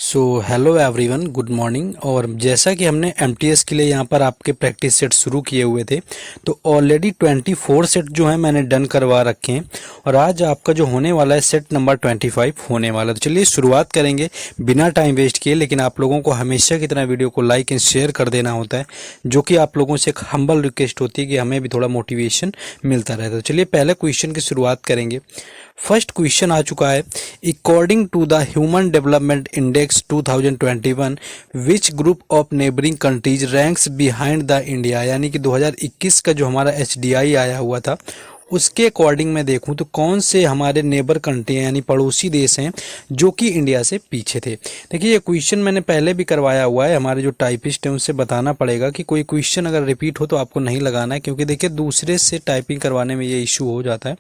So hello everyone, good morning. और जैसा कि हमने एमटीएस के लिए यहाँ पर आपके प्रैक्टिस सेट शुरू किए हुए थे, तो ऑलरेडी 24 सेट जो है मैंने डन करवा रखे हैं। और आज आपका जो होने वाला है सेट नंबर 25 होने वाला है। तो चलिए शुरुआत करेंगे बिना टाइम वेस्ट किए। लेकिन आप लोगों को हमेशा की तरह वीडियो को लाइक एंड शेयर कर देना होता है, जो कि आप लोगों से एक हम्बल रिक्वेस्ट होती है कि हमें भी थोड़ा मोटिवेशन मिलता रहता है। तो चलिए पहले क्वेश्चन की शुरुआत करेंगे। फर्स्ट क्वेश्चन आ चुका है, according to the human development index 2021 which group of neighbouring countries ranks behind the India. यानी कि 2021 का जो हमारा एचडीआई आया हुआ था, उसके अकॉर्डिंग मैं देखूं तो कौन से हमारे नेबर कंट्री हैं यानी पड़ोसी देश हैं जो कि इंडिया से पीछे थे। देखिए ये क्वेश्चन मैंने पहले भी करवाया हुआ है। हमारे जो टाइपिस्ट हैं उनसे बताना पड़ेगा कि कोई क्वेश्चन अगर रिपीट हो तो आपको नहीं लगाना है, क्योंकि देखिए दूसरे से टाइपिंग करवाने में ये इशू हो जाता है।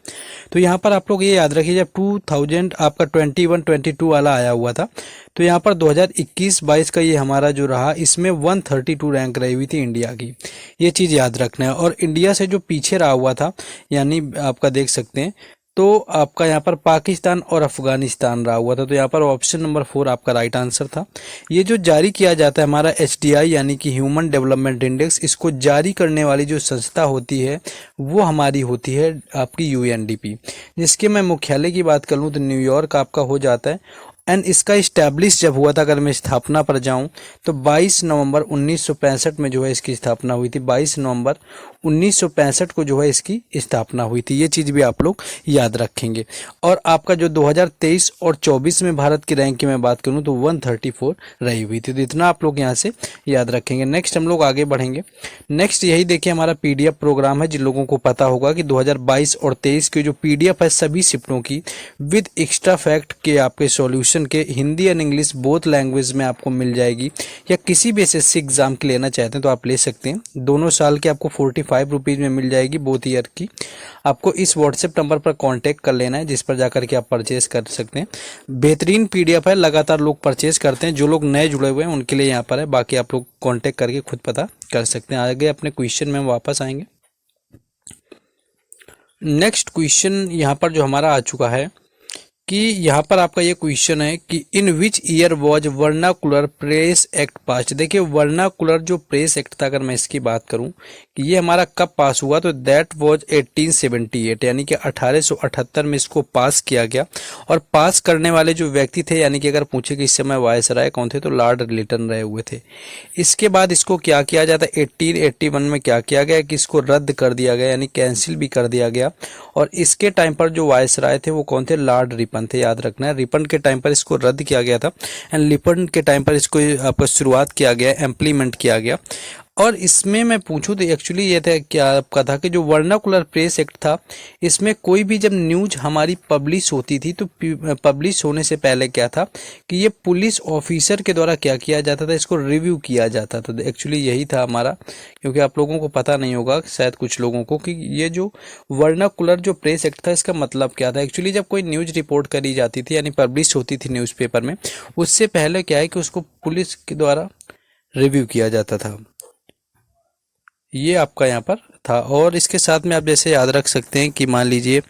तो यहाँ पर आप लोग ये याद रखिए, जब 2000 आपका 21-22 वाला आया हुआ था, तो यहाँ पर 2021-22 का ये हमारा जो रहा, इसमें 132 रैंक रही हुई थी इंडिया की। ये चीज़ याद रखना है। और इंडिया से जो पीछे रहा हुआ था, यानी आपका देख सकते हैं, तो आपका यहाँ पर पाकिस्तान और अफगानिस्तान रहा हुआ था। तो यहाँ पर ऑप्शन नंबर 4 आपका राइट आंसर था। ये जो जारी किया जाता है हमारा एचडीआई यानी कि ह्यूमन डेवलपमेंट इंडेक्स, इसको जारी करने वाली जो संस्था होती है वो हमारी होती है आपकी यूएनडीपी। जिसके मैं मुख्यालय की बात कर लूँ तो न्यूयॉर्क आपका हो जाता है। एंड इसका इस्टेब्लिश जब हुआ था, अगर मैं स्थापना पर जाऊं तो 22 नवंबर 1965 में जो है इसकी स्थापना हुई थी। 22 नवंबर 1965 को जो है इसकी स्थापना हुई थी। ये चीज़ भी आप लोग याद रखेंगे। और आपका जो 2023 और 24 में भारत की रैंक की मैं बात करूं तो 134 रही हुई थी। तो इतना आप लोग यहाँ से याद रखेंगे। नेक्स्ट हम लोग आगे बढ़ेंगे। नेक्स्ट यही देखिए हमारा पीडीएफ प्रोग्राम है। जिन लोगों को पता होगा कि 2022 और 23 की जो पीडीएफ है सभी शिफ्टों की विद एक्स्ट्रा फैक्ट के आपके सॉल्यूशन के Hindi and English both language में आपको मिल जाएगी। या किसी भी एसएससी एग्जाम के लेना चाहते हैं तो आप ले सकते हैं। दोनों साल के आपको 45 रुपीज़ में मिल जाएगी, बोथ ईयर की। आपको इस व्हाट्सएप नंबर पर कांटेक्ट कर लेना है, जिस पर जाकर के आप परचेज कर सकते हैं। बेहतरीन पीडीएफ है, लगातार लोग परचेज करते हैं। जो लोग नए जुड़े हुए हैं उनके लिए यहाँ पर है, बाकी आप लोग कॉन्टेक्ट करके खुद पता कर सकते हैं। आगे अपने क्वेश्चन में वापस आएंगे। नेक्स्ट क्वेश्चन यहाँ पर जो हमारा आ चुका है कि यहाँ पर आपका ये क्वेश्चन है कि in which year was vernacular press act pass. देखिए वर्नाकुलर जो प्रेस एक्ट था, अगर मैं इसकी बात करूं कि ये हमारा कब पास हुआ, तो दैट वॉज 1878, यानी कि 1878 में इसको पास किया गया। और पास करने वाले जो व्यक्ति थे, यानी कि अगर पूछे कि इस समय वायसराय कौन थे, तो लॉर्ड लिटन रहे हुए थे। इसके बाद इसको क्या किया जाता है, 1881 में क्या किया गया कि इसको रद्द कर दिया गया, यानी कैंसिल भी कर दिया गया। और इसके टाइम पर जो वायसराय थे वो कौन थे, लॉर्ड रिपन थे। याद रखना है, रिपन के टाइम पर इसको रद्द किया गया था एंड लिपन के टाइम पर इसको आपका शुरुआत किया गया, इम्प्लीमेंट किया गया। और इसमें मैं पूछूं तो एक्चुअली ये था क्या आपका था कि जो वर्नाकुलर प्रेस एक्ट था, इसमें कोई भी जब न्यूज हमारी पब्लिश होती थी तो पब्लिश होने से पहले क्या था कि ये पुलिस ऑफिसर के द्वारा क्या किया जाता था, इसको रिव्यू किया जाता था। एक्चुअली यही था हमारा, क्योंकि आप लोगों को पता नहीं होगा शायद कुछ लोगों को कि ये जो वर्नाकुलर जो प्रेस एक्ट था इसका मतलब क्या था। एक्चुअली जब कोई न्यूज रिपोर्ट करी जाती थी यानी पब्लिश होती थी न्यूज़पेपर में, उससे पहले क्या है कि उसको पुलिस के द्वारा रिव्यू किया जाता था। ये आपका यहाँ पर था। और इसके साथ में आप जैसे याद रख सकते हैं कि मान लीजिए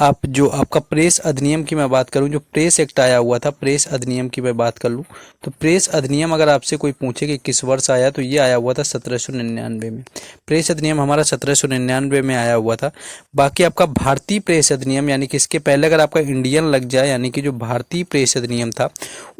आप जो आपका प्रेस अधिनियम की मैं बात करूं, जो प्रेस एक्ट आया हुआ था, प्रेस अधिनियम की मैं बात कर लूं तो प्रेस अधिनियम अगर आपसे कोई पूछे कि किस वर्ष आया, तो ये आया हुआ था 1799 में। प्रेस अधिनियम हमारा 1799 में आया हुआ था। बाकी आपका भारतीय प्रेस अधिनियम, यानी कि इसके पहले अगर आपका इंडियन लग जाए, यानी कि जो भारतीय प्रेस अधिनियम था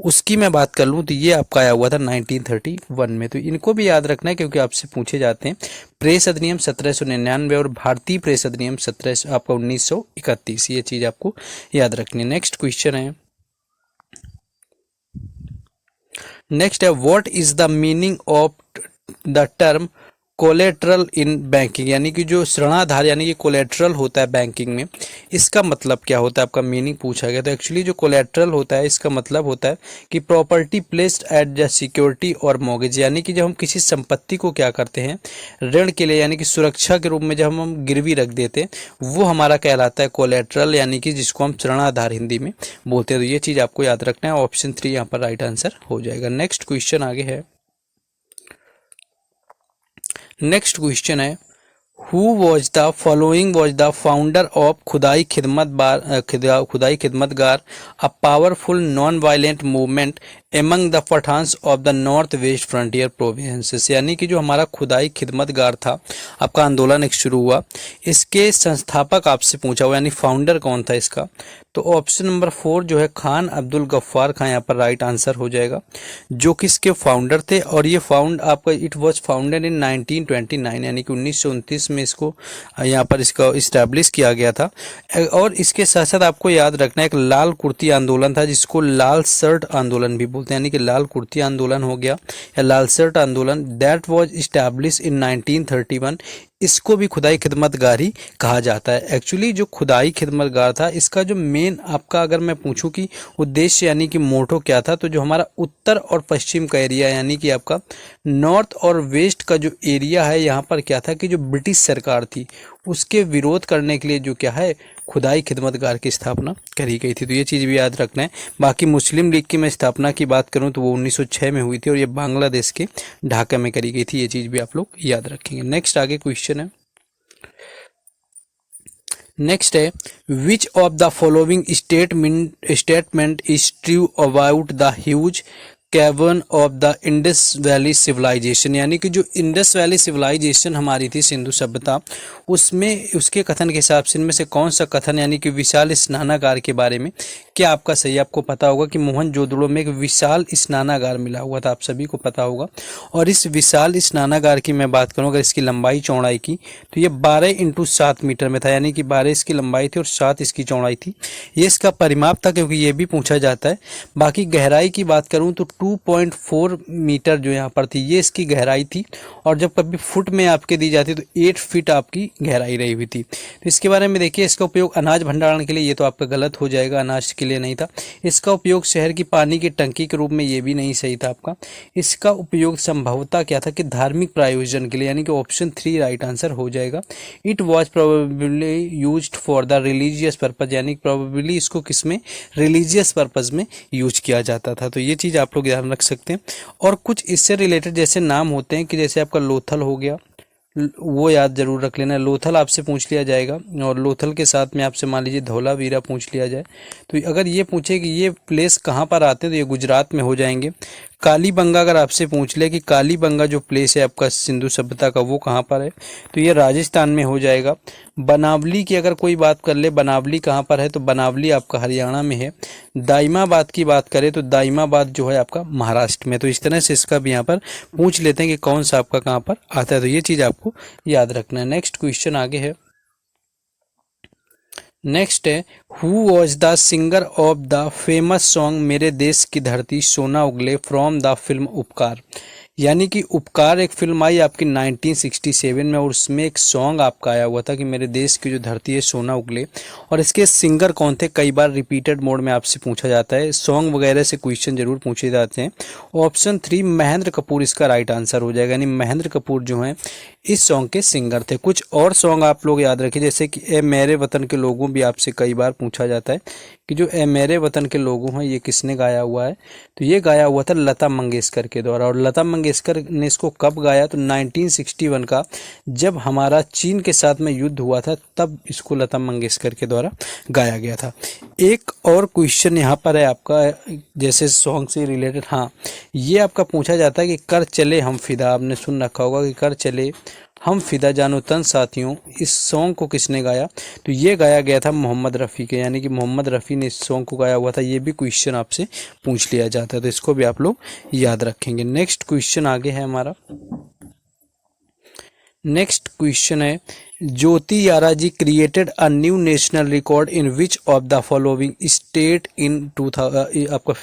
उसकी मैं बात कर लूँ तो ये आपका आया हुआ था 1931 में। तो इनको भी याद रखना है क्योंकि आपसे पूछे जाते हैं। प्रेस अधिनियम 1799 और भारतीय प्रेस अधिनियम 17 आपका 1931। ये चीज आपको याद रखनी है। नेक्स्ट क्वेश्चन है, नेक्स्ट है what is the meaning of the term collateral in banking. यानी कि जो ऋणाधार यानी कि कोलेट्रल होता है बैंकिंग में, इसका मतलब क्या होता है, आपका मीनिंग पूछा गया। तो एक्चुअली जो कोलेट्रल होता है इसका मतलब होता है कि property placed at the security और मॉर्गेज। यानी कि जब हम किसी संपत्ति को क्या करते हैं ऋण के लिए, यानी कि सुरक्षा के रूप में जब हम गिरवी रख देते हैं, वो हमारा कहलाता है कोलेट्रल, यानी कि जिसको हम ऋणाधार हिंदी में बोलते हैं। तो ये चीज़ आपको याद रखना है। ऑप्शन 3 यहाँ पर राइट आंसर हो जाएगा। नेक्स्ट क्वेश्चन आगे है। नेक्स्ट क्वेश्चन है who was the following was the founder of खुदाई खिदमत गार, a powerful non violent movement among the Pathans of the north west frontier provinces, यानी कि जो हमारा खुदाई खिदमतगार था आपका आंदोलन एक शुरू हुआ, इसके संस्थापक आपसे पूछा हुआ, यानी फाउंडर कौन था इसका। तो ऑप्शन नंबर 4 जो है खान अब्दुल गफ्फार खान यहाँ पर राइट आंसर हो जाएगा, जो कि इसके फाउंडर थे। और ये फाउंड आपका इट वाज फाउंडेड इन 1929, यानी कि 1929 में इसको यहाँ पर इसका इस्टेब्लिश किया गया था। और इसके साथ साथ आपको याद रखना एक लाल कुर्ती आंदोलन था, जिसको लाल शर्ट आंदोलन भी बोलते हैं, यानी कि लाल कुर्ती आंदोलन हो गया या लाल शर्ट आंदोलन, दैट वाज इस्टेब्लिश इन 1931। इसको भी खुदाई खिदमतगारी कहा जाता है। एक्चुअली जो खुदाई खिदमतगार था, इसका जो मेन आपका अगर मैं पूछूं कि उद्देश्य यानी कि मोटो क्या था, तो जो हमारा उत्तर और पश्चिम का एरिया यानी कि आपका नॉर्थ और वेस्ट का जो एरिया है, यहाँ पर क्या था कि जो ब्रिटिश सरकार थी उसके विरोध करने के लिए जो क्या है खुदाई खिदमतगार की स्थापना करी गई थी। तो ये चीज़ भी याद रखना है। बाकी मुस्लिम लीग की मैं स्थापना की बात करूं तो वो 1906 में हुई थी और ये बांग्लादेश के ढाका में करी गई थी। ये चीज़ भी आप लोग याद रखेंगे। नेक्स्ट आगे क्वेश्चन है, नेक्स्ट है which of the following statement is true about the huge cavern of the Indus Valley civilisation, यानी कि जो इंडस वैली सिविलाइजेशन हमारी थी सिंधु सभ्यता, उसमें उसके कथन के हिसाब से इनमें से कौन सा कथन यानी कि विशाल स्नानागार के बारे में क्या आपका सही। आपको पता होगा कि मोहनजोदड़ो में एक विशाल स्नानागार मिला हुआ था, आप सभी को पता होगा। और इस विशाल स्नानागार की मैं बात करूँ अगर इसकी लंबाई चौड़ाई की, तो ये 12x7 मीटर में था, यानी कि 12 इसकी लंबाई थी और 7 इसकी चौड़ाई थी। ये इसका परिमाप था क्योंकि ये भी पूछा जाता है। बाकी गहराई की बात करूँ तो 2.4 मीटर जो यहाँ पर थी ये इसकी गहराई थी, और जब कभी फुट में आपके दी जाती तो 8 फीट आपकी गहराई रही हुई थी। तो इसके बारे में देखिए, इसका उपयोग अनाज भंडारण के लिए, ये तो आपका गलत हो जाएगा, अनाज के लिए नहीं था। इसका उपयोग शहर की पानी की टंकी के रूप में, ये भी नहीं सही था आपका। इसका उपयोग संभवतः क्या था कि धार्मिक प्रयोजन के लिए, यानी कि ऑप्शन 3 राइट आंसर हो जाएगा। It was probably used for the religious purpose, यानी प्रोबेबली इसको किसमें रिलीजियस पर्पज में यूज किया जाता था। तो ये चीज़ आप लोग ध्यान रख सकते हैं। और कुछ इससे रिलेटेड जैसे नाम होते हैं कि जैसे आपका लोथल हो गया, वो याद जरूर रख लेना। लोथल आपसे पूछ लिया जाएगा, और लोथल के साथ में आपसे मान लीजिए धौलावीरा पूछ लिया जाए, तो अगर ये पूछे कि ये प्लेस कहाँ पर आते हैं तो ये गुजरात में हो जाएंगे। कालीबंगा अगर आपसे पूछ ले कि कालीबंगा जो प्लेस है आपका सिंधु सभ्यता का वो कहाँ पर है, तो ये राजस्थान में हो जाएगा। बनावली की अगर कोई बात कर ले, बनावली कहाँ पर है, तो बनावली आपका हरियाणा में है। दाइमाबाद की बात करें तो दाइमाबाद जो है आपका महाराष्ट्र में। तो इस तरह से इसका भी यहाँ पर पूछ लेते हैं कि कौन सा आपका कहाँ पर आता है, तो ये चीज़ आपको याद रखना है। नेक्स्ट क्वेश्चन आगे है, नेक्स्ट है who was the singer of the famous song मेरे देश की धरती सोना उगले फ्रॉम द फिल्म उपकार, यानी कि उपकार एक फिल्म आई आपकी 1967 में, और उसमें एक सॉन्ग आपका आया हुआ था कि मेरे देश की जो धरती है सोना उगले, और इसके सिंगर कौन थे कई बार रिपीटेड मोड में आपसे पूछा जाता है। सॉन्ग वगैरह से क्वेश्चन जरूर पूछे जाते हैं। ऑप्शन 3 महेंद्र कपूर इसका राइट आंसर हो जाएगा, यानी महेंद्र कपूर जो हैं इस सॉन्ग के सिंगर थे। कुछ और सॉन्ग आप लोग याद रखिए, जैसे कि ए मेरे वतन के लोगों भी आपसे कई बार पूछा जाता है कि जो ए मेरे वतन के लोगों हैं ये किसने गाया हुआ है, तो ये गाया हुआ था लता मंगेशकर के द्वारा। और लता मंगेशकर ने इसको कब गाया, तो 1961 का जब हमारा चीन के साथ में युद्ध हुआ था तब इसको लता मंगेशकर के द्वारा गाया गया था। एक और क्वेश्चन यहाँ पर है आपका, जैसे सॉन्ग से रिलेटेड, हाँ ये आपका पूछा जाता है कि कर चले हम फिदा, आपने सुन रखा होगा कि कर चले हम फिदा जानो तन साथियों, इस सॉन्ग को किसने गाया, तो ये गाया गया था मोहम्मद रफ़ी के, यानी कि मोहम्मद रफ़ी ने इस सॉन्ग को गाया हुआ था। ये भी क्वेश्चन आपसे पूछ लिया जाता है, तो इसको भी आप लोग याद रखेंगे। नेक्स्ट क्वेश्चन आगे है हमारा, नेक्स्ट क्वेश्चन है Jyoti Yarraji created a new national record in which of the following state in आपका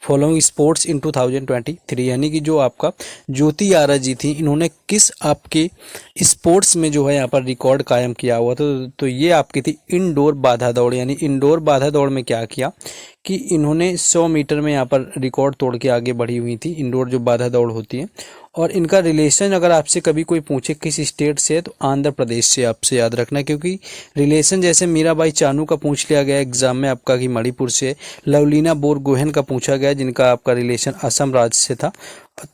फॉलोइंग स्पोर्ट्स इन 2023, यानी कि जो आपका ज्योति यारा जी थी इन्होंने किस आपके स्पोर्ट्स में जो है यहाँ पर रिकॉर्ड कायम किया हुआ था, तो ये आपकी थी इंडोर बाधा दौड़। यानी इंडोर बाधा दौड़ में क्या किया कि इन्होंने 100 मीटर में यहाँ पर रिकॉर्ड तोड़ के आगे बढ़ी हुई थी, इंडोर जो बाधा दौड़ होती है। और इनका रिलेशन अगर आपसे कभी कोई पूछे किस स्टेट से है, तो आंध्र प्रदेश से आपसे याद रखना, क्योंकि रिलेशन जैसे मीराबाई चानू का पूछ लिया गया एग्जाम में आपका कि मणिपुर से, लवलीना बोरगोहेन का पूछा गया जिनका आपका रिलेशन असम राज्य से था।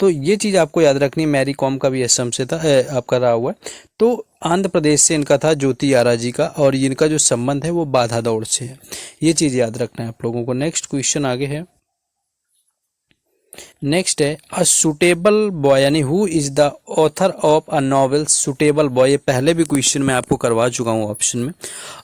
तो ये चीज़ आपको याद रखनी, मैरी कॉम का भी असम से था आपका रहा हुआ है। तो आंध्र प्रदेश से इनका था ज्योति यारा जी का, और इनका जो संबंध है वो बाधा दौड़ से है। ये चीज़ याद रखना है आप लोगों को। नेक्स्ट क्वेश्चन आगे है, नेक्स्ट है अ सुटेबल बॉय, यानी who is the author of a novel suitable boy. ये पहले भी क्वेश्चन मैं आपको करवा चुका हूँ ऑप्शन में।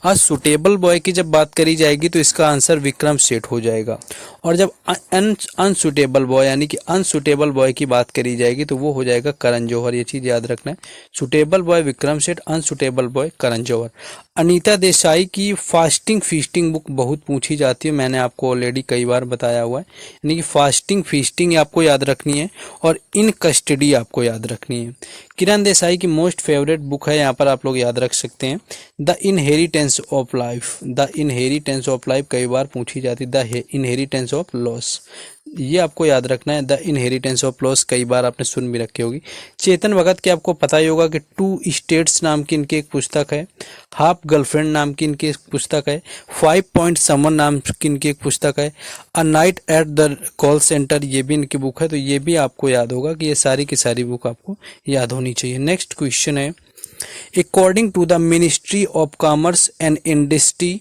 अ सुटेबल बॉय की जब बात करी जाएगी तो इसका आंसर विक्रम सेठ हो जाएगा। और जब अनसुटेबल बॉय यानी कि अनसुटेबल बॉय की बात करी जाएगी तो वो हो जाएगा करण जौहर। ये चीज याद रखना है, suitable boy Vikram Seth, unsuitable boy Karan Johar. Anita Desai की फास्टिंग फीस्टिंग बुक बहुत पूछी जाती है, मैंने आपको ऑलरेडी कई बार बताया हुआ है। यानी कि फास्टिंग फीस्टिंग आपको याद रखनी है और इन कस्टडी आपको याद रखनी है। किरण देसाई की मोस्ट फेवरेट बुक है, यहाँ पर आप लोग याद रख सकते हैं, the inheritance of life. The inheritance of life कई बार पूछी जाती है, द इनहेरिटेंस ऑफ लॉस, ये आपको याद रखना है। द इनहेरिटेंस ऑफ लॉस कई बार आपने सुन भी रखी होगी। चेतन भगत के आपको पता ही होगा कि टू स्टेट्स नाम की इनकी एक पुस्तक है, हाफ गर्लफ्रेंड नाम की इनकी एक पुस्तक है, 5 पॉइंट समवन नाम की इनकी एक पुस्तक है, a night at the call centre ये भी इनकी बुक है। तो ये भी आपको याद होगा कि ये सारी की सारी बुक आपको याद होनी चाहिए। नेक्स्ट क्वेश्चन है according to the ministry of commerce and industry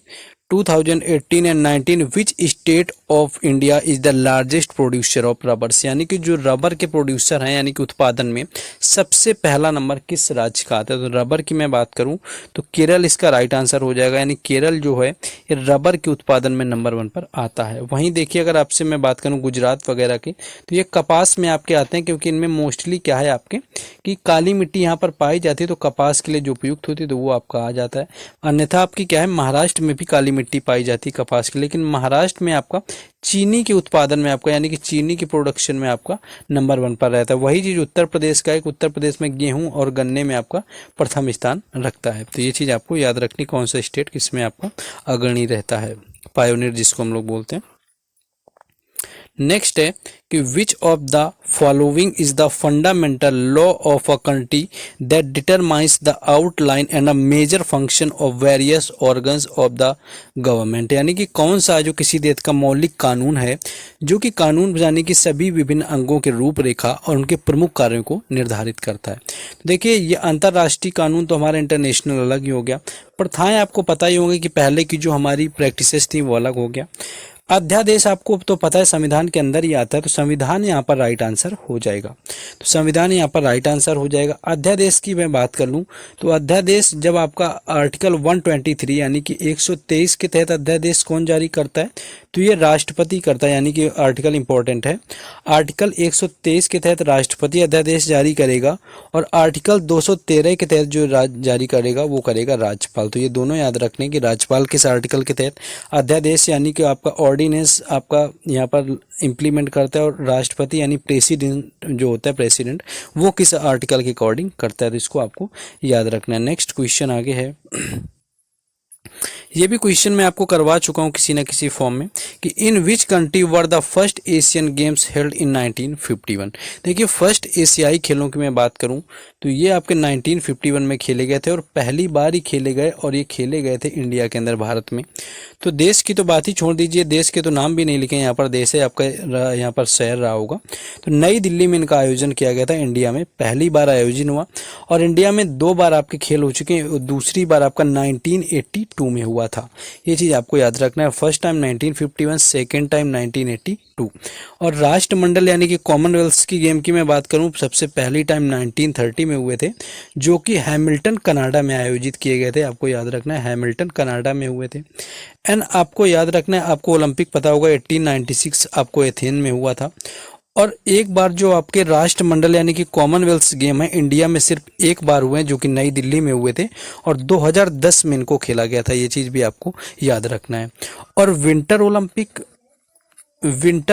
2018 and 19 which state of India is the largest producer of rubbers. यानी कि जो रबर के प्रोड्यूसर हैं यानी कि उत्पादन में सबसे पहला नंबर किस राज्य का आता है। तो रबर की मैं बात करूं तो केरल इसका राइट आंसर हो जाएगा। यानी केरल जो है ये रबर के उत्पादन में नंबर 1 पर आता है। वहीं देखिए अगर आपसे मैं बात करूं गुजरात वगैरह की तो ये कपास में आपके आते हैं, क्योंकि इनमें मोस्टली क्या है आपके कि काली मिट्टी यहाँ पर पाई जाती है, तो कपास के लिए जो उपयुक्त होती है तो वो आपका आ जाता है। अन्यथा आपकी क्या है महाराष्ट्र में भी काली मिट्टी पाई जाती है कपास की, लेकिन महाराष्ट्र में आपका चीनी के उत्पादन में आपका यानी कि चीनी की प्रोडक्शन में आपका नंबर 1 पर रहता है। वही चीज उत्तर प्रदेश का एक, उत्तर प्रदेश में गेहूं और गन्ने में आपका प्रथम स्थान रखता है। तो ये चीज आपको याद रखनी, कौन सा स्टेट किसमें आपका अग्रणी रहता है, पायोनियर जिसको हम लोग बोलते हैं। नेक्स्ट है कि which of the following is the fundamental law of a country that determines the outline and a major function of various organs of the government. यानी कि कौन सा जो किसी देश का मौलिक कानून है जो कि कानून बनाने की सभी विभिन्न अंगों के रूपरेखा और उनके प्रमुख कार्यों को निर्धारित करता है। तो देखिए ये अंतर्राष्ट्रीय कानून तो हमारा इंटरनेशनल अलग ही हो गया, प्रथाएं आपको पता ही होंगी कि पहले की जो हमारी प्रैक्टिसेस थी वो अलग हो गया। अध्यादेश आपको तो पता है संविधान के अंदर ही आता है, तो संविधान यहाँ पर राइट आंसर हो जाएगा। तो संविधान यहाँ पर राइट आंसर हो जाएगा। अध्यादेश की मैं बात कर लूँ तो अध्यादेश जब आपका आर्टिकल 123 यानी कि 123 के तहत अध्यादेश कौन जारी करता है तो ये राष्ट्रपति करता है, यानी कि आर्टिकल इंपॉर्टेंट है। आर्टिकल 123 के तहत राष्ट्रपति अध्यादेश जारी करेगा और आर्टिकल 213 के तहत जो जारी करेगा वो करेगा राज्यपाल। तो ये दोनों याद रखने कि राज्यपाल किस आर्टिकल के तहत अध्यादेश यानी कि आपका ऑर्डिनेंस आपका यहाँ पर इम्प्लीमेंट करता है, और राष्ट्रपति यानी प्रेसिडेंट जो होता है प्रेसिडेंट वो किस आर्टिकल के अकॉर्डिंग करता है। तो इसको आपको याद रखना है। नेक्स्ट क्वेश्चन आगे है, ये भी क्वेश्चन मैं आपको करवा चुका हूं किसी न किसी फॉर्म में कि in which country were the first Asian games held in 1951। देखिए फर्स्ट एशियाई खेलों की मैं बात करूं तो ये आपके 1951 में खेले गए थे और पहली बार ही खेले गए, और ये खेले गए थे इंडिया के अंदर भारत में। तो देश की तो बात ही छोड़ दीजिए, देश के तो नाम भी नहीं लिखे यहाँ पर, देश है आपका यहाँ पर शहर रहा होगा। तो नई दिल्ली में इनका आयोजन किया गया था, इंडिया में पहली बार आयोजन हुआ और इंडिया में 2 बार आपके खेल हो चुके हैं, दूसरी बार आपका 1982 में हुआ था। ये चीज आपको याद रखना है, फर्स्ट टाइम 1951, सेकेंड टाइम 1982। और राष्ट्रमंडल यानी कि कॉमनवेल्थ की गेम की मैं बात करूं सबसे पहली टाइम 1930 में हुए थे, जो कि हैमिल्टन कनाडा में आयोजित किए गए थे। आपको याद रखना है हैमिल्टन कनाडा में हुए थे। एंड आपको याद रखना है, आपको ओलंपिक पता होगा 1896 आपको एथेन में हुआ था। और एक बार जो आपके राष्ट्रमंडल यानी कि कॉमनवेल्थ गेम है इंडिया में सिर्फ एक बार हुए हैं, जो कि नई दिल्ली में हुए थे और 2010 में इनको खेला गया था। ये चीज भी आपको याद रखना है। और विंटर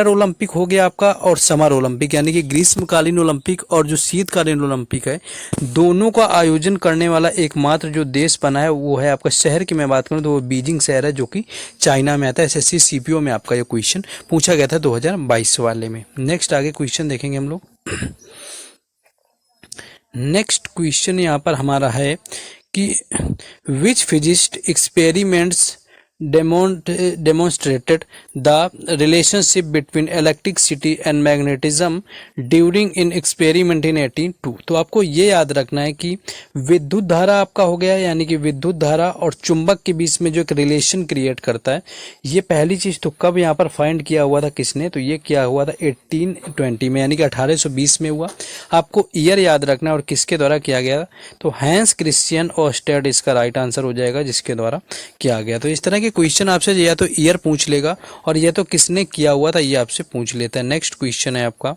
ओलंपिक हो गया आपका, और समर ओलंपिक यानी कि ग्रीष्मकालीन ओलंपिक और जो शीतकालीन ओलंपिक है, दोनों का आयोजन करने वाला एकमात्र जो देश बना है वो है आपका, शहर की मैं बात करूं तो वो बीजिंग शहर है, जो कि चाइना में आता है। एसएससी सीपीओ में आपका ये क्वेश्चन पूछा गया था 2022 वाले में। नेक्स्ट आगे क्वेश्चन देखेंगे हम लोग। नेक्स्ट क्वेश्चन यहाँ पर हमारा है कि which physicist experiments demonstrated the relationship between electricity and magnetism during in experiment in 1802। तो आपको ये याद रखना है कि विद्युत धारा आपका हो गया, यानी कि विद्युत धारा और चुंबक के बीच में जो एक रिलेशन क्रिएट करता है, ये पहली चीज तो कब यहाँ पर फाइंड किया हुआ था किसने, तो ये किया हुआ था 1820 में, यानी कि 1820 में हुआ। आपको ईयर याद रखना है और किसके द्वारा किया गया, तो हैंस क्रिश्चियन ओस्टेड इसका राइट आंसर हो जाएगा, जिसके द्वारा किया गया। तो इस तरह के क्वेश्चन आपसे या तो ईयर पूछ लेगा और या तो किसने किया हुआ था ये आपसे पूछ लेता है। नेक्स्ट क्वेश्चन है आपका,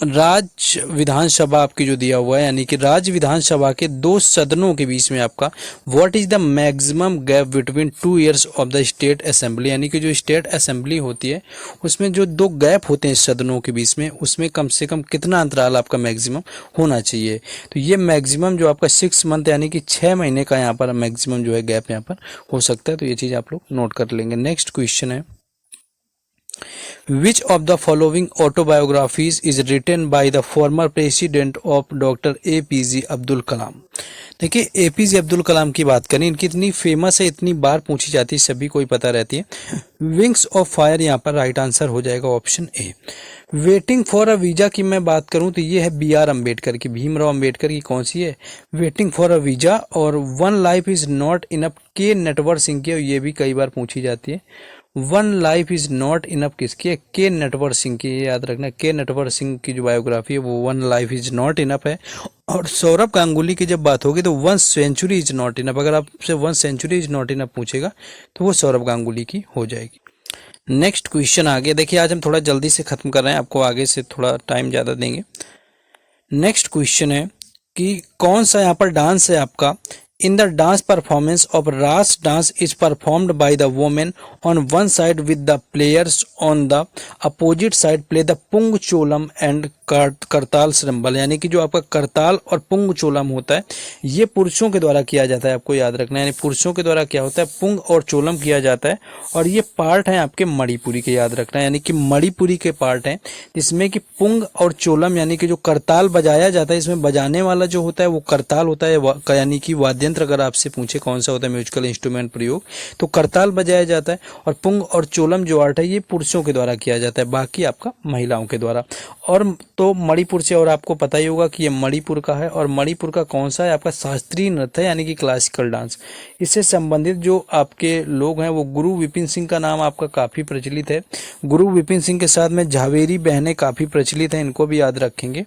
राज्य विधानसभा आपकी जो दिया हुआ है, यानी कि राज्य विधानसभा के दो सदनों के बीच में आपका what is the maximum gap between 2 years of the state assembly, यानी कि जो स्टेट असेंबली होती है उसमें जो दो गैप होते हैं सदनों के बीच में, उसमें कम से कम कितना अंतराल आपका मैक्सिमम होना चाहिए। तो ये मैक्सिमम जो आपका 6 मंथ यानी कि 6 महीने का यहाँ पर मैक्सिमम जो है गैप यहाँ पर हो सकता है। तो ये चीज़ आप लोग नोट कर लेंगे। नेक्स्ट क्वेश्चन है, Which of the following autobiographies is written by the former president of doctor APJ Abdul Kalam. देखिए APJ अब्दुल कलाम की बात करें, इनकी इतनी फेमस है, इतनी बार पूछी जाती है, सभी को ही पता रहती है। विंग्स ऑफ फायर यहाँ पर राइट आंसर हो जाएगा option A. Waiting for a visa की मैं बात करूं तो ये है BR अम्बेडकर की, भीमराव अम्बेडकर की कौन सी है, वेटिंग फॉर अ वीजा। और one life is not enough के नटवर सिंह की, ये भी कई बार पूछी जाती है। One life is not enough किसकी है, के नटवर सिंह की, याद रखना के नटवर सिंह की जो बायोग्राफी है वो one life is not enough है। और सौरभ गांगुली की जब बात होगी तो 1 सेंचुरी इज नॉट इनफ, अगर आपसे 1 सेंचुरी इज नॉट इनफ पूछेगा तो वो सौरभ गांगुली की हो जाएगी। नेक्स्ट क्वेश्चन आगे देखिए, आज हम थोड़ा जल्दी से खत्म कर रहे हैं, आपको आगे से थोड़ा टाइम ज़्यादा देंगे। नेक्स्ट क्वेश्चन है कि कौन सा यहाँ पर डांस है आपका, in the dance performance of Raas dance is performed by the women on one side with the players on the opposite side play the pung cholom and kartal श्रम्बल, यानी कि जो आपका करताल और पुंग चोलम होता है ये पुरुषों के द्वारा किया जाता है, आपको याद रखना है, यानी पुरुषों के द्वारा क्या होता है, पुंग और चोलम किया जाता है। और ये पार्ट है आपके मणिपुरी के, याद रखना है, यानी कि मणिपुरी के पार्ट हैं जिसमें कि पुंग और चोलम यानी कि जो करताल बजाया जाता है, इसमें बजाने वाला जो होता है वो करताल होता है, यानी कि वाद्य यंत्र अगर आपसे पूछे कौन सा होता है म्यूजिकल इंस्ट्रूमेंट प्रयोग, तो करताल बजाया जाता है। और पुंग और चोलम जो आर्ट है ये पुरुषों के द्वारा किया जाता है, बाकी आपका महिलाओं के द्वारा। और तो मणिपुर से, और आपको पता ही होगा कि ये मणिपुर का है, और मणिपुर का कौन सा है आपका शास्त्रीय नृत्य है, यानी कि क्लासिकल डांस। इससे संबंधित जो आपके लोग हैं वो गुरु विपिन सिंह का नाम आपका काफ़ी प्रचलित है, गुरु विपिन सिंह के साथ में झावेरी बहनें काफ़ी प्रचलित हैं, इनको भी याद रखेंगे।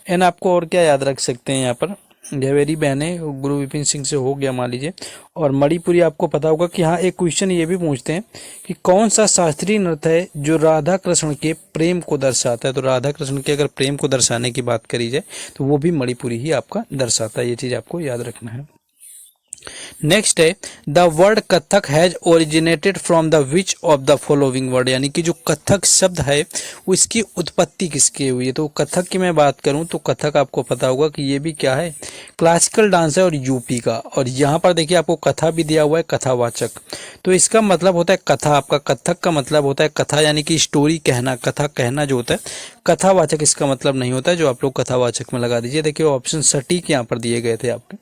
एंड आपको और क्या याद रख सकते हैं यहाँ पर, झावेरी बहनें गुरु विपिन सिंह से हो गया मान लीजिए। और मणिपुरी आपको पता होगा कि हाँ, एक क्वेश्चन ये भी पूछते हैं कि कौन सा शास्त्रीय नृत्य है जो राधा कृष्ण के प्रेम को दर्शाता है। तो राधा कृष्ण के अगर प्रेम को दर्शाने की बात करी जाए तो वो भी मणिपुरी ही आपका दर्शाता है, ये चीज़ आपको याद रखना है। नेक्स्ट है the word Kathak has originated from the which of the following word, यानी कि जो कथक शब्द है उसकी उत्पत्ति किसकी हुई है। तो कथक की मैं बात करूं तो कथक आपको पता होगा कि ये भी क्या है, क्लासिकल डांस है और यूपी का। और यहाँ पर देखिए आपको कथा भी दिया हुआ है, कथावाचक, तो इसका मतलब होता है कथा। आपका कथक का मतलब होता है कथा, यानी कि स्टोरी कहना, कथा कहना जो होता है। कथावाचक इसका मतलब नहीं होता है, जो आप लोग कथावाचक में लगा दीजिए। देखिए ऑप्शन सटीक यहाँ पर दिए गए थे आपके,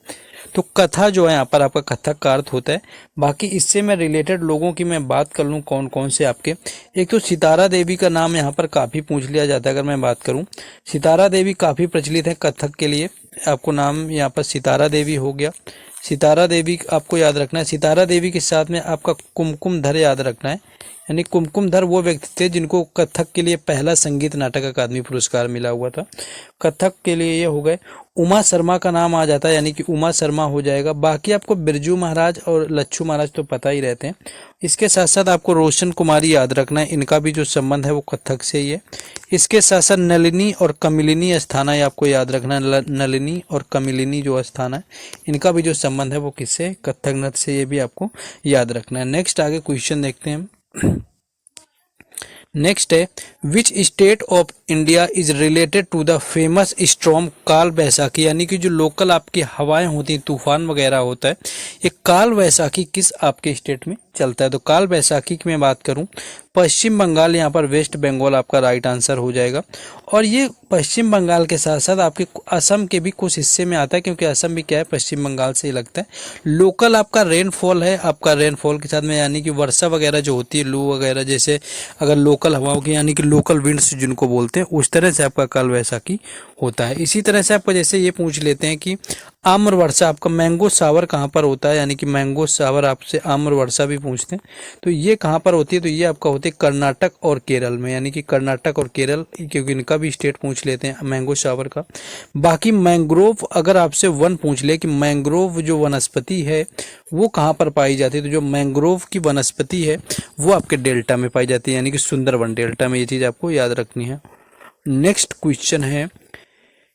तो कथा जो है यहाँ पर आपका कथक का अर्थ होता है। बाकी इससे मैं रिलेटेड लोगों की मैं बात कर लूँ कौन कौन से आपके, एक तो सितारा देवी का नाम यहाँ पर काफ़ी पूछ लिया जाता है। अगर मैं बात करूँ, सितारा देवी काफ़ी प्रचलित है कथक के लिए, आपको नाम यहाँ पर सितारा देवी हो गया। सितारा देवी आपको याद रखना है। सितारा देवी के साथ में आपका कुमकुम धर याद रखना है, यानी कुमकुम धर वो व्यक्ति थे जिनको कथक के लिए पहला संगीत नाटक अकादमी पुरस्कार मिला हुआ था। कथक के लिए ये हो गए। उमा शर्मा का नाम आ जाता है, यानी कि उमा शर्मा हो जाएगा। बाकी आपको बिरजू महाराज और लच्छू महाराज तो पता ही रहते हैं। इसके साथ साथ आपको रोशन कुमारी याद रखना है, इनका भी जो संबंध है वो कथक से ही है। इसके साथ साथ नलिनी और कमिलिनी अस्थाना है, आपको याद रखना है। नलिनी और कमिलिनी जो अस्थाना है इनका भी जो संबंध है वो किससे, कथक नृत्य से, ये भी आपको याद रखना है। नेक्स्ट आगे क्वेश्चन देखते हैं। नेक्स्ट है which state of India is related to the famous storm Kal Baisakhi, यानी कि जो लोकल आपकी हवाएं होती हैं, तूफान वगैरह होता है, ये काल वैसाखी किस आपके स्टेट में चलता है। तो काल वैसाखी की मैं बात करूं, पश्चिम बंगाल, यहाँ पर वेस्ट बंगाल आपका राइट आंसर हो जाएगा। और ये पश्चिम बंगाल के साथ साथ आपके असम के भी कुछ हिस्से में आता है, क्योंकि असम भी क्या है, पश्चिम बंगाल से ही लगता है। लोकल आपका रेनफॉल है, आपका रेनफॉल के साथ में यानी कि वर्षा वगैरह जो होती है, लू वगैरह, जैसे अगर लोकल हवाओं की यानी कि लोकल विंड्स जिनको बोलते हैं, उस तरह से आपका काल वैसाखी होता है। इसी तरह से आपको जैसे ये पूछ लेते हैं कि आम्र वर्षा, आपका मैंगो सावर कहाँ पर होता है, यानी कि मैंगो सावर आपसे आम्र वर्षा भी पूछते हैं, तो ये कहाँ पर होती है, तो ये आपका होती है कर्नाटक और केरल में, यानी कि कर्नाटक और केरल, क्योंकि इनका भी स्टेट पूछ लेते हैं मैंगो सावर का। बाकी मैंग्रोव अगर आपसे वन पूछ ले कि मैंग्रोव जो वनस्पति है वो कहाँ पर पाई जाती है, तो जो मैंग्रोव की वनस्पति है वो आपके डेल्टा में पाई जाती है, यानी कि सुंदरवन डेल्टा में। ये चीज़ आपको याद रखनी है। नेक्स्ट क्वेश्चन है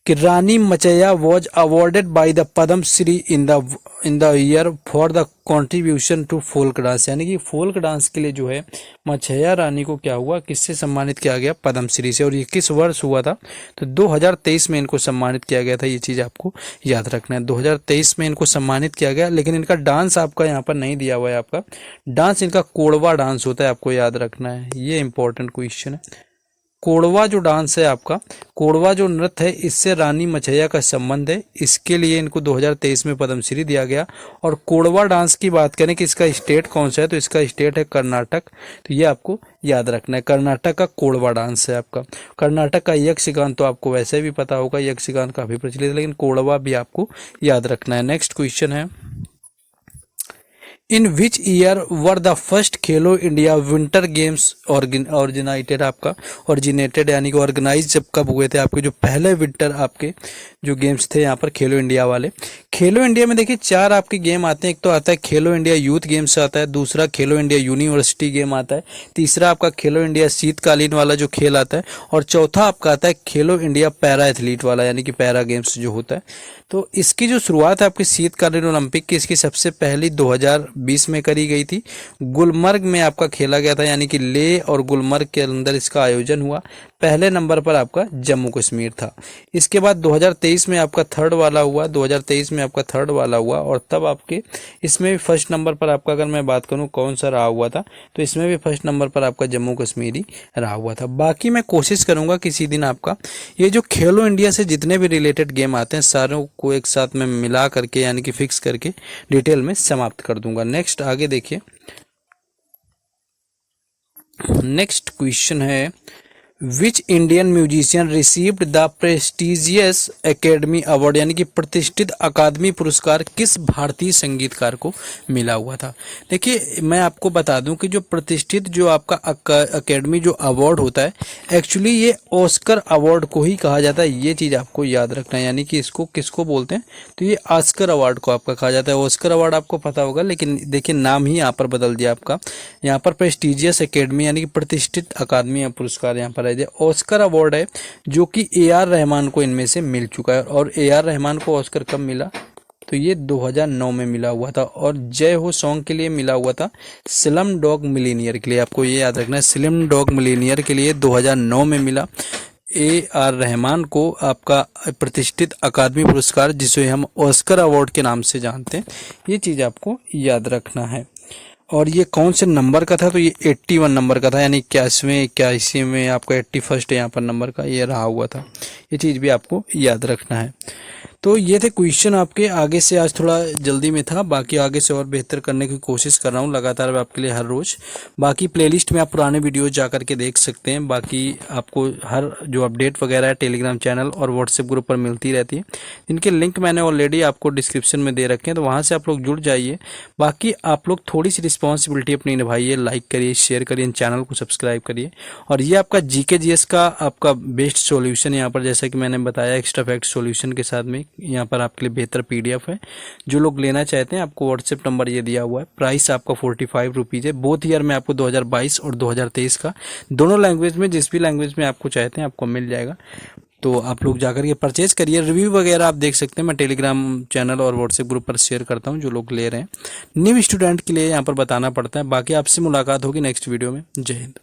कि Rani Machaiah was awarded by the Padma Shri in the year for the contribution to folk dance, यानी कि फोल्क डांस के लिए जो है मचैया रानी को क्या हुआ, किससे सम्मानित किया गया, पद्म श्री से। और ये किस वर्ष हुआ था, तो 2023 में इनको सम्मानित किया गया था। ये चीज़ आपको याद रखना है, 2023 में इनको सम्मानित किया गया। लेकिन इनका डांस आपका यहाँ पर नहीं दिया हुआ है, आपका डांस इनका कोड़वा डांस होता है, आपको याद रखना है, ये इंपॉर्टेंट क्वेश्चन है। कोड़वा जो डांस है आपका, कोड़वा जो नृत्य है, इससे रानी मचैया का संबंध है, इसके लिए इनको 2023 में पद्मश्री दिया गया। और कोड़वा डांस की बात करें कि इसका स्टेट कौन सा है, तो इसका स्टेट है कर्नाटक। तो ये आपको याद रखना है, कर्नाटक का कोड़वा डांस है आपका। कर्नाटक का यक्षगान तो आपको वैसे भी पता होगा, यक्षगान काफी प्रचलित है, लेकिन कोड़वा भी आपको याद रखना है। नेक्स्ट क्वेश्चन है, in which year were the first Khelo India winter games originated यानी कि ऑर्गेनाइज जब कब हुए थे, आपके जो पहले विंटर आपके जो गेम्स थे यहाँ पर खेलो इंडिया वाले। खेलो इंडिया में देखिए 4 आपके गेम आते हैं, एक तो आता है खेलो इंडिया यूथ गेम्स आता है, दूसरा खेलो इंडिया यूनिवर्सिटी गेम आता है, तीसरा आपका खेलो इंडिया शीतकालीन वाला जो खेल आता है, और चौथा आपका आता है खेलो इंडिया पैरा एथलीट वाला, यानी कि पैरा गेम्स जो होता है। तो इसकी जो शुरुआत है आपकी शीतकालीन ओलंपिक की, इसकी सबसे पहली 2020 में करी गई थी, गुलमर्ग में आपका खेला गया था, यानी कि लेह और गुलमर्ग के अंदर इसका आयोजन हुआ। पहले नंबर पर आपका जम्मू कश्मीर था। इसके बाद 2023 में आपका थर्ड वाला हुआ, 2023 में आपका थर्ड वाला हुआ, और तब आपके इसमें भी फर्स्ट नंबर पर आपका, अगर मैं बात करूं कौन सा रहा हुआ था, तो इसमें भी फर्स्ट नंबर पर आपका जम्मू कश्मीर ही रहा हुआ था। बाकी मैं कोशिश करूंगा किसी दिन आपका ये जो खेलो इंडिया से जितने भी रिलेटेड गेम आते हैं सारों को एक साथ में मिला करके यानी कि फिक्स करके डिटेल में समाप्त कर दूंगा। नेक्स्ट आगे देखिए, नेक्स्ट क्वेश्चन है, which Indian musician received the prestigious academy award, यानी कि प्रतिष्ठित अकादमी पुरस्कार किस भारतीय संगीतकार को मिला हुआ था। देखिए मैं आपको बता दूं कि जो प्रतिष्ठित जो आपका अकेडमी जो अवार्ड होता है, एक्चुअली ये ऑस्कर अवार्ड को ही कहा जाता है। ये चीज़ आपको याद रखना है, यानी कि इसको किसको बोलते हैं, तो ये ऑस्कर अवार्ड को आपका कहा जाता है। ऑस्कर अवार्ड आपको पता होगा, लेकिन देखिए नाम ही यहाँ पर बदल दिया आपका, यहाँ पर प्रेस्टिजियस एकेडमी यानी कि प्रतिष्ठित अकादमी पुरस्कार यहाँ पर ऑस्कर अवार्ड है, जो कि AR रहमान को इनमें से मिल चुका है। और AR रहमान को ऑस्कर कब मिला, तो ये 2009 में मिला हुआ था। और जय हो सॉन्ग के लिए मिला हुआ था, स्लम डॉग मिलीनियर के लिए, आपको ये याद रखना है, स्लम डॉग मिलीनियर के लिए 2009 में मिला AR रहमान को आपका प्रतिष्ठित अकादमी पुरस्कार, जिसे हम ऑस्कर अवार्ड के नाम से जानते हैं। ये चीज़ आपको याद रखना है। और ये कौन से नंबर का था, तो ये 81 नंबर का था, यानी 81 में आपका 81 यहाँ पर नंबर का ये रहा हुआ था। ये चीज़ भी आपको याद रखना है। तो ये थे क्वेश्चन आपके। आगे से आज थोड़ा जल्दी में था, बाकी आगे से और बेहतर करने की कोशिश कर रहा हूँ लगातार आपके लिए हर रोज़। बाकी प्लेलिस्ट में आप पुराने वीडियो जा करके देख सकते हैं। बाकी आपको हर जो अपडेट वगैरह है टेलीग्राम चैनल और व्हाट्सएप ग्रुप पर मिलती रहती है, जिनके लिंक मैंने ऑलरेडी आपको डिस्क्रिप्शन में दे रखे हैं, तो वहाँ से आप लोग जुड़ जाइए। बाकी आप लोग थोड़ी सी रिस्पॉन्सिबिलिटी अपनी निभाइए, लाइक करिए, शेयर करिए, चैनल को सब्सक्राइब करिए। और ये आपका GK GS का आपका बेस्ट सॉल्यूशन यहाँ पर, जैसा कि मैंने बताया, एक्स्ट्रा फैक्ट सॉल्यूशन के साथ में यहाँ पर आपके लिए बेहतर PDF है। जो लोग लेना चाहते हैं, आपको व्हाट्सएप नंबर ये दिया हुआ है। प्राइस आपका 45 रुपीज़ है। बोथ ईयर में आपको 2022 और 2023 का दोनों लैंग्वेज में, जिस भी लैंग्वेज में आपको चाहते हैं आपको मिल जाएगा। तो आप लोग जाकर के परचेज करिए। रिव्यू वगैरह आप देख सकते हैं, मैं टेलीग्राम चैनल और व्हाट्सएप ग्रुप पर शेयर करता हूं। जो लोग ले रहे हैं, न्यू स्टूडेंट के लिए यहाँ पर बताना पड़ता है। बाकी आपसे मुलाकात होगी नेक्स्ट वीडियो में। जय हिंद।